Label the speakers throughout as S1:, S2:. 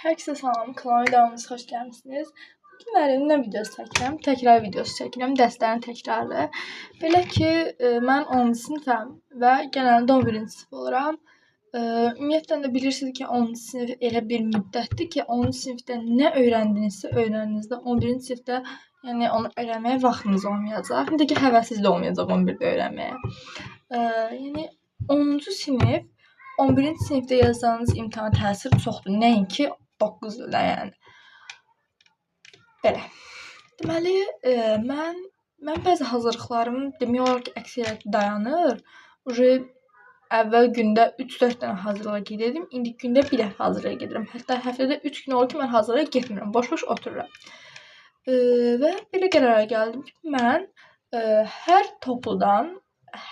S1: Herkese salam, kanalıma devamınız xoş gəlmisiniz. Bugün nə videosu çəkirəm? Təkrar videosu çəkirəm, dərslərin təkrarı. Belə ki, mən 10-cu sinifəm və genəldə 11-ci sinif oluram. Ümumiyyətlə də bilirsiniz ki, 10-cu sinif elə bir müddətdir ki, 10-cu sinifdə nə öyrəndinizsə, öyrəndinizdə 11-ci sinifdə yəni onu öyrənməyə vaxtınız olmayacaq. Bir də ki, həvəsiz də olmayacaq 11-də öyrənməyə. Yəni 10-cu sinif 11-ci sinifdə yazdığınız imtahana təsiri çoxdur. Nəinki 9 ildə, yəni. Belə. Deməli, mən bəzi hazırlıqlarım demək olar ki, əksəriyyəti dayanır. Əvvəl gündə 3-4 dənə hazırlığa gedirdim. İndi gündə bir dəfə hazırlığa gedirəm. Hətta həftədə 3 gün olur ki, mən hazırlığa getmirəm. Boş-boş otururam. Və belə qərara gəldim ki, mən hər topludan,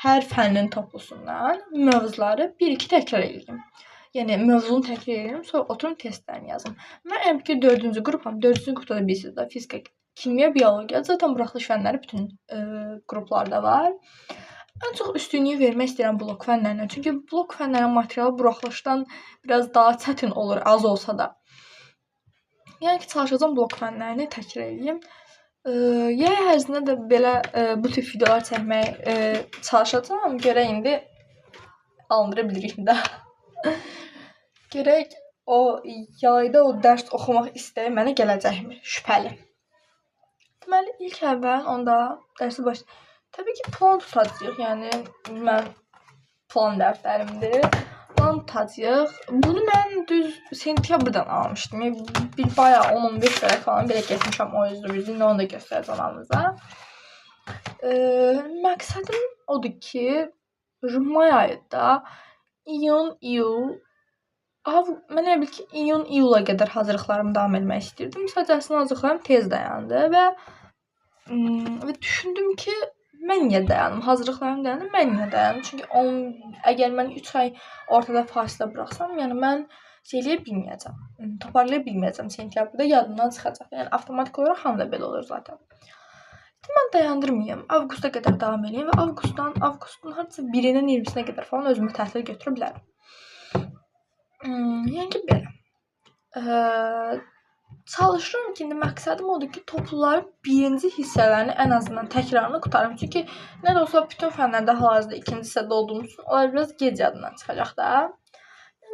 S1: hər fənnin toplusundan mövzuları 1-2 təkrar edeyim. Yəni mövzunu təkrar edirəm, sonra oturum testlərini yazım. Mən əlbəttə ki 4-cü qrupam. 4-cü qrupda da bilirsiniz də fizika, kimya, biologiya, zaten buraxılış fənləri bütün qruplarda var. Ən çox üstünlüyü vermək istəyirəm blok fənlərinə. Çünki blok fənlərinin materialı buraxılışdan biraz daha çətin olur, az olsa da. Yəni ki, çalışacağam blok fənlərini təkrar edeyim. Yay ərzində də belə bu tip videolar çəkmək çalışacağam. Görək indi alındıra bilirik də. Görək o yayda o dərs oxumaq istəyi mənə gələcəkmi? Şübhəli. Deməli, ilk əvvəl onda dərsi başlayaq. Təbii ki, plan tutacağıq. Yəni, mən plan dəftərimdir. Plan tutacağıq. Bunu mən düz sentyabrdan almışdım. Bir bayağı 10-15 vərəq falan belə getmişəm o yüzden. İndi onu da göstərəcəm anınıza. Məqsədim odur ki, may ayında iyun, iyul, mən elə bil ki, iyun-iyula qədər hazırlıqlarımı davam etmək istəyirdim. Sadəcə əslində hazırlıqlarım tez dayandı və düşündüm ki, mən niyə dayanım? Hazırlıqlarım dayandı, mən niyə dayanım? Çünki əgər mən 3 ay ortada fasilə buraxsam, yəni mən eləyə bilməyəcəm. Toparlaya bilməyəcəm sentyabrda, yadımdan çıxacaq. Yəni avtomatik olaraq hamıda belə olur zaten. Mən dayandırmayım. Avqusta qədər davam edeyim və avqustun hardasa 1-dən 20-sinə qədər falan özümü təhsil götürə bilərəm. Yəni ki, belə. Çalışıram ki, indi məqsədim odur ki, topluların birinci hissələrini ən azından təkrarını qutarım. Çünki nə də olsa bütün fənlərdə hal-hazırda ikinci hissədə olduğum üçün onlar biraz gec yadından çıxacaq da.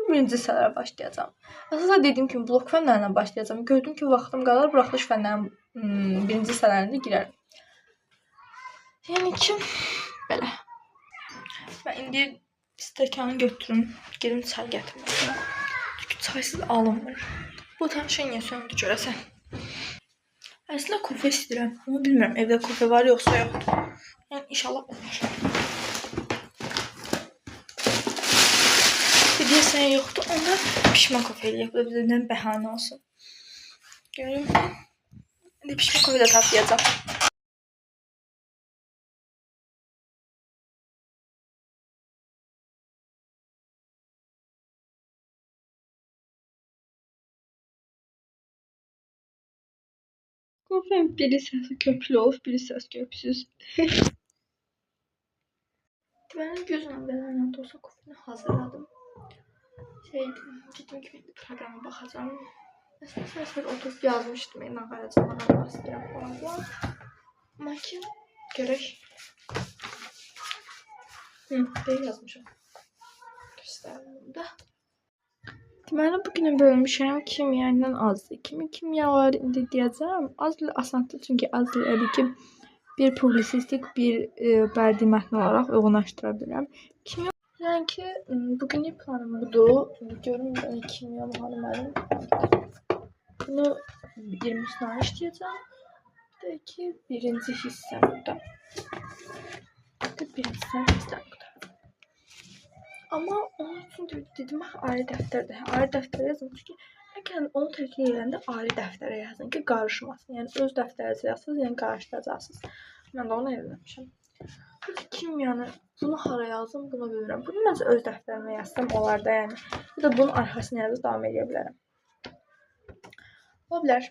S1: Birinci hissələrə başlayacağam. Əsasən dediyim kimi blok fənlərinə başlayacağam. Gördüm ki, vaxtım qalır, buraxılış fənlərinin birinci hissələrində girərəm. Yəni ki, belə. Mən indi stəkanı götürüm, gedim çay gətirməyəm. Çünki çaysız alınmır. Bu tanışın niyə söndü görəsən? Əslində kofe istəyirəm. Amma bilmirəm, evdə kofe var yoxsa yoxdur. Yəni, inşallah olur. Deyəsən yoxdur, onda pişmə kofe eləyək. Bu da bizdən bəhanə olsun. Görüm. İndi pişmə kofe də taplayacaq. Kofem biri səsi köklü olub, biri səs köpsüz. Deməli, gözlə belə də olsa kofeni hazırladım. Dedim ki, proqrama baxacağım. Əslində oturub yazmışdım, nağaracağım, nağarmaq istəyirəm falan. Amma ki, görək. Deyil yazmışam. Göstərim da. Deməli, bugünə bölmüşəm kimya ilə azdır. Kimya var, indi deyəcəm. Az dil asandır, çünki az dil elə ki, bir publisistik, bir bədii mətn olaraq uyğunlaşdıra bilirəm. Kimya, yəni ki, bugünlük planım budur. Görün, kimya müəllimlərim. Bunu 20 sınavı işləyəcəm. Bir də ki, birinci hissə burada. Birinci hissə burada. Amma onun üçün dedim, ayrı dəftərdə. Ayrı dəftərə yazın. Çünki əgər onu təkrar edəndə ayrı dəftərə yazın ki, qarışmasın. Yəni öz dəftərinizə yazsınız, yəni qarışdıracaqsınız. Mən də onu eləmişəm. Kimyanı bunu hara yazdım, bunu bilmirəm. Bunu məncə öz dəftərimə yazsam olar da, yəni. Bir də bunun arxasına yazıb davam edə bilərəm. Ola bilər.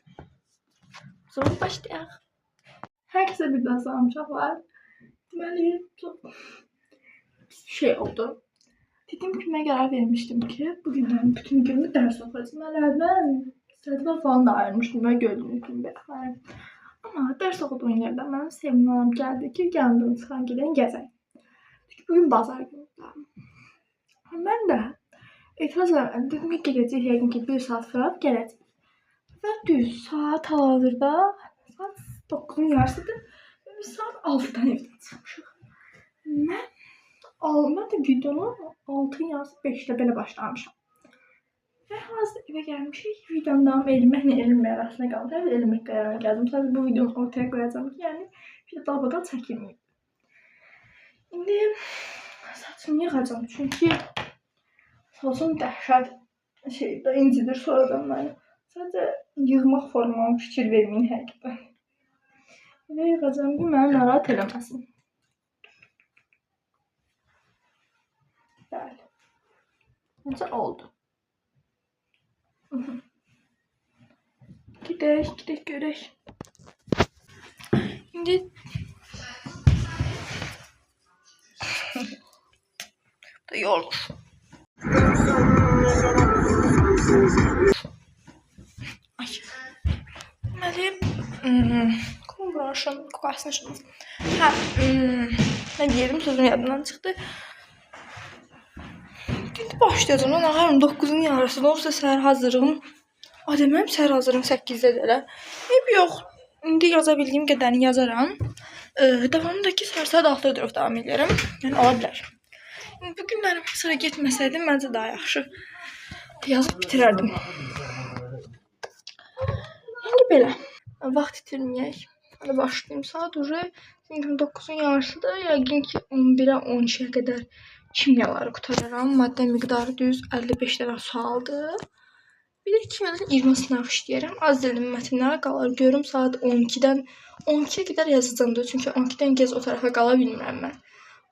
S1: Sonra başlayaq. Hər kəsə bir daha salam uşaqlar. Deməli, çox şey oldu. Dediğim günə qərar vermişdim ki, bugündən bütün günü dərs oxuyacağım. Mən sədəf falan da ayırmışdım və gördüyünüz kimi belə. Amma dərs oxuduğum yerdə mənim sevimli anam gəldi ki, gəldim çıxan gedən gəzək. Çünki bugün bazar günüdür. Mən də etiraz elədim. Dedim ki, gedəcək yəqin ki 1 saat falan gələcək. Və düz saat hal-hazırda saat 9-un yarısıdır. Biz saat 6-dan evdən çıxmışıq. Mən də videonu 6-ın yarısı 5-də belə başlamışam. Və hazır evə gəlmişik. Videonun davam elməklə elmək arasında qaldı. Hələ elmək qərarına gəldim. Sadəcə bu videonu ortaya qoyacağım ki, yəni bir dalbadan çəkilməyim. İndi saçımı yığacağım. Çünki saçım dəhşət incidir sonradan məni. Sadəcə yığmaq formama fikir verməyin həqiqətən. Elə yığacağım ki, məni narahat eləməsin. Bəli. Necə oldu? Gedək görək. İndi da yorulur. Ay. Deməli, qumbraşın, qasmışım. Hə, nə deyirdim, sözüm yadımdan çıxdı. İndi başlayacağım. Mən ağarım 9-un yarısında olsa səhər hazırlığım. Deməyim, səhər hazırlığım 8-də də. Yox, indi yaza bildiyim qədərini yazaram. Davamındakı səhər saat 6-da davam edirəm. Yəni, ola bilər. Bu günlərim sıra getməsəydim, məncə daha yaxşı yazıb bitirərdim. İndi belə, vaxt itirməyək. Hadi başlayayım. Saat уже 9-un yarısıdır. Yəqin ki 11-ə 12-yə qədər kimyaları qutararam. Maddə miqdarı düz 55 dənə sualdır. Bir də kimyadan 20 sınav işləyərəm. Az dilim mətnlərə qalır. Görüm saat 12-dən 12-yə qədər yazacağım. Çünki 12-dən gec o tərəfə qala bilmirəm mən.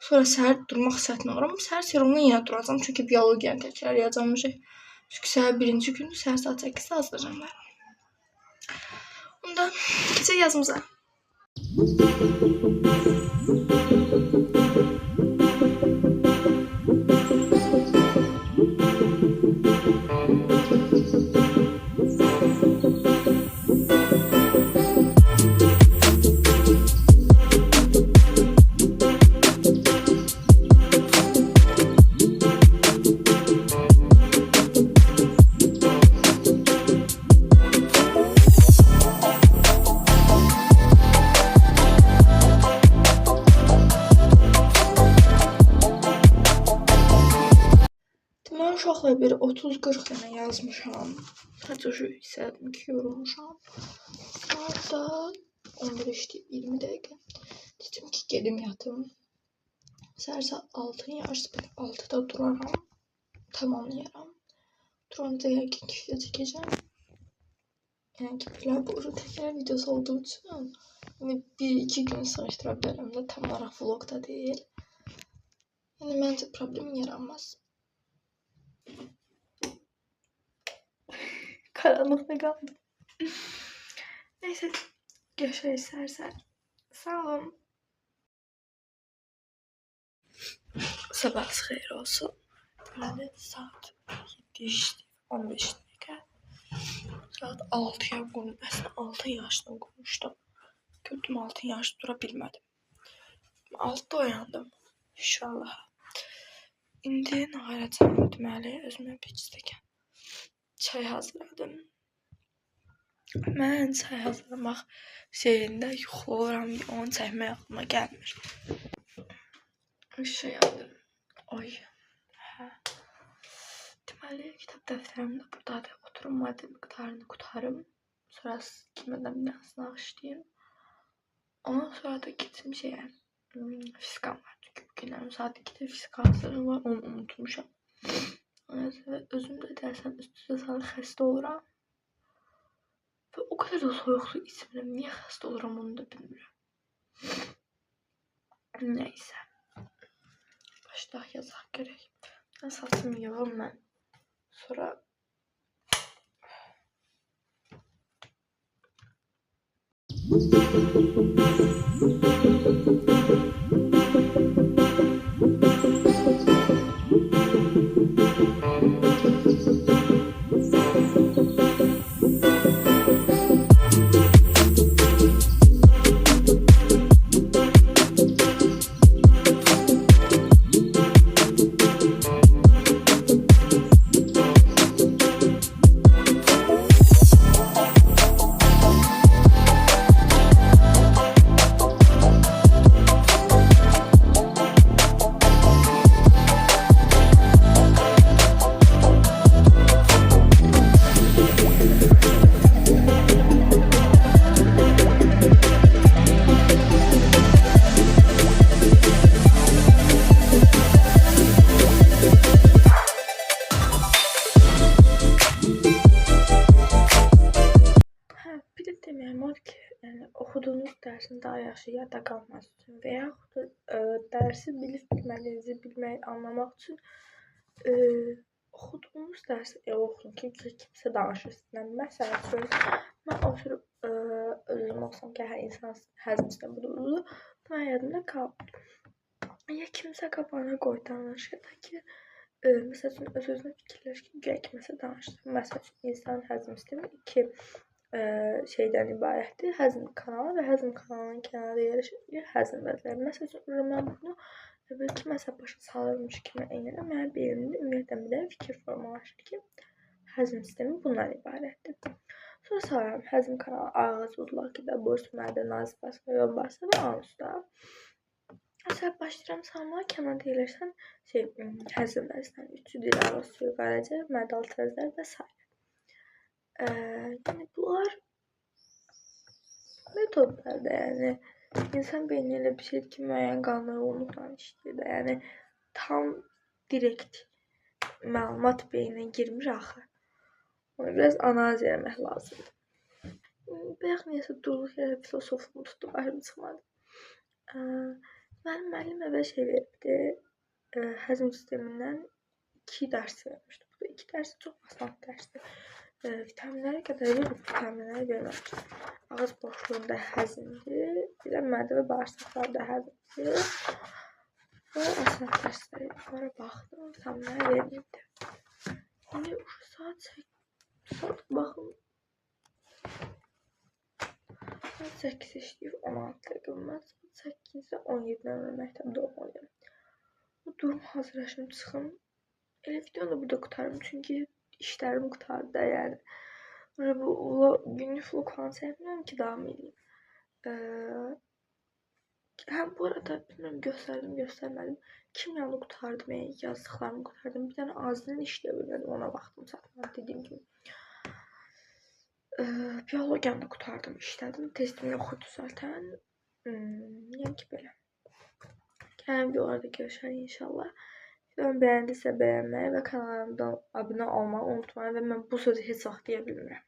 S1: Sonra səhər durmaq səhətlə oluram. Səhər serumdan yenə duracağım. Çünki biologiyanı təkrarlayacağım. Çünki səhər birinci gündür. Səhər saat 8-də hazırlayacağım mən. Ondan gecə yazımıza. Uşaqla bir 30-40 dənə yazmışam. Sadəcə hissədim ki, yorulmuşam. Saat da 11:20 dəqiqə. Dedim ki, gedim yatım. Səhər saat 6-ın yarısı 6-da duraram. Tamamlayaram. Duranda yəqin ki, video çəkəcəm. Yəni ki, belə bu təkrar videosu olduğu üçün 1-2 gün sığışdıra bilərəm də. Tam olaraq vlog da deyil. Yəni, məncə problem yaranmaz. Karanlıkta kaldım. Neyse. Görüşürüz səhər. Sağ olun. Sabahınız xeyir olsun. Deməli, saat 7:15 dəqiqə. Saat 6-ya qoyum. Əslində 6 yaşında qoymuşdum. Gördüm 6 yaş dura bilmədim. 6-da oyandım. İnşallah. İndi nahar deməli, özümə bir stəkan çay hazırladım. Mən çay hazırlamaq şeyində yuxulu oluram, onu çəkmək aklıma gəlmir. Şey aldım. Oy. Hə. Deməli, kitab dəftərim də buradadır. Oturum maddə miqdarını qutarım. Sonra kimyadan bir dənə sınaq işləyim. Ondan sonra da getim şeyə. Fiskal var. Çünki bugünlərim saat 2-də fiskal hazırlığım var. Onu unutmuşam. Özüm də dərsəm üst-üstə salıb xəstə oluram. Və o qədər də soyuq su içmirəm. Niyə xəstə oluram onu da bilmirəm. Neysə. Başlayaq yazaq görək. Saçımı yığım mən. Sonra dərsin daha yaxşı yadda qalması üçün və yaxud da dərsi bilib-bilmədiyinizi bilmək, anlamaq üçün oxuduğunuz dərsi elə oxuyun ki, kimsə danışır sizlə. Məsəl üçün, mən oturub özüm olsam ki, hər insan həzm sistemi budur. Mən yadımda qalır. Ya kimsə qabağına qoy danışır da ki, məsəl üçün öz-özünə fikirləş ki, güya kiməsə danışır. Məsəl üçün, insanın həzm sistemi iki şeydən ibarətdir. Həzm kanalı və həzm kanalının kənarında yerləşir həzm vəzləri. Məsəl üçün, mən bunu kiməsə başa salırmış kimi eynirəm. Mənim beynimdə ümumiyyətlə bir dənə fikir formalaşır ki, həzm sistemi bundan ibarətdir. Sonra salıram həzm kanalı, ağız, udulaq, gedə, boş, mədə, nazik basma, yol basma və anus da. Sonra başlayıram salmağa, kənarda yerləşən həzm vəzləri, üçü dil, ağız, suyu, qaracaq, mədə, alt vəzləri və s. Yəni bunlar metodlarda, yəni insan beyni elə bir şeydir ki, müəyyən qanunlarla işləyir də, yəni tam direkt məlumat beyninə girmir axı. Onu biraz analiz eləmək lazımdır. Bayaq neyəsə durduq yerə filosofluğumu tutdu, başım çıxmadı. Mənim müəllim əvvəl şey veribdi, həzm sistemindən 2 dərs vermişdi. Bu da 2 dərsi çox asan dərsdir. Vitaminlərə qədər verib, vitaminləri verməmişdir. Ağız boşluğunda həzmdir, bir də mədə və bağırsaqlarda həzmdir. Və asan dərsləri onlara baxdım, vitaminləri verməyibdi. İndi saat baxın. Saat 8 işləyir, 16 dəqiqə. Mən saat 8-də 17-dən məktəbdə olmalıyım. Bu durum hazırlaşım çıxım. Elə videonu da burada qutarım, çünki işlərim qutardı da, yəni. Bu günlük vlog falan çəkmirəm ki, davam edeyim. Bu arada bilmirəm, göstərmədim. Kimyanı qutardım, yazdıqlarımı qutardım. Bir dənə azlığın işləyə bilmədim, ona baxdım çatmadı, dediyim kimi. Biologiyanı da qutardım, işlədim. Testim yox idi zaten. Yəni ki, belə. Gələn videolarda görüşərik inşallah. Videomu bəyəndisə bəyənməyi və kanalımdan abunə olmağı unutmayın və mən bu sözü heç vaxt deyə bilmirəm.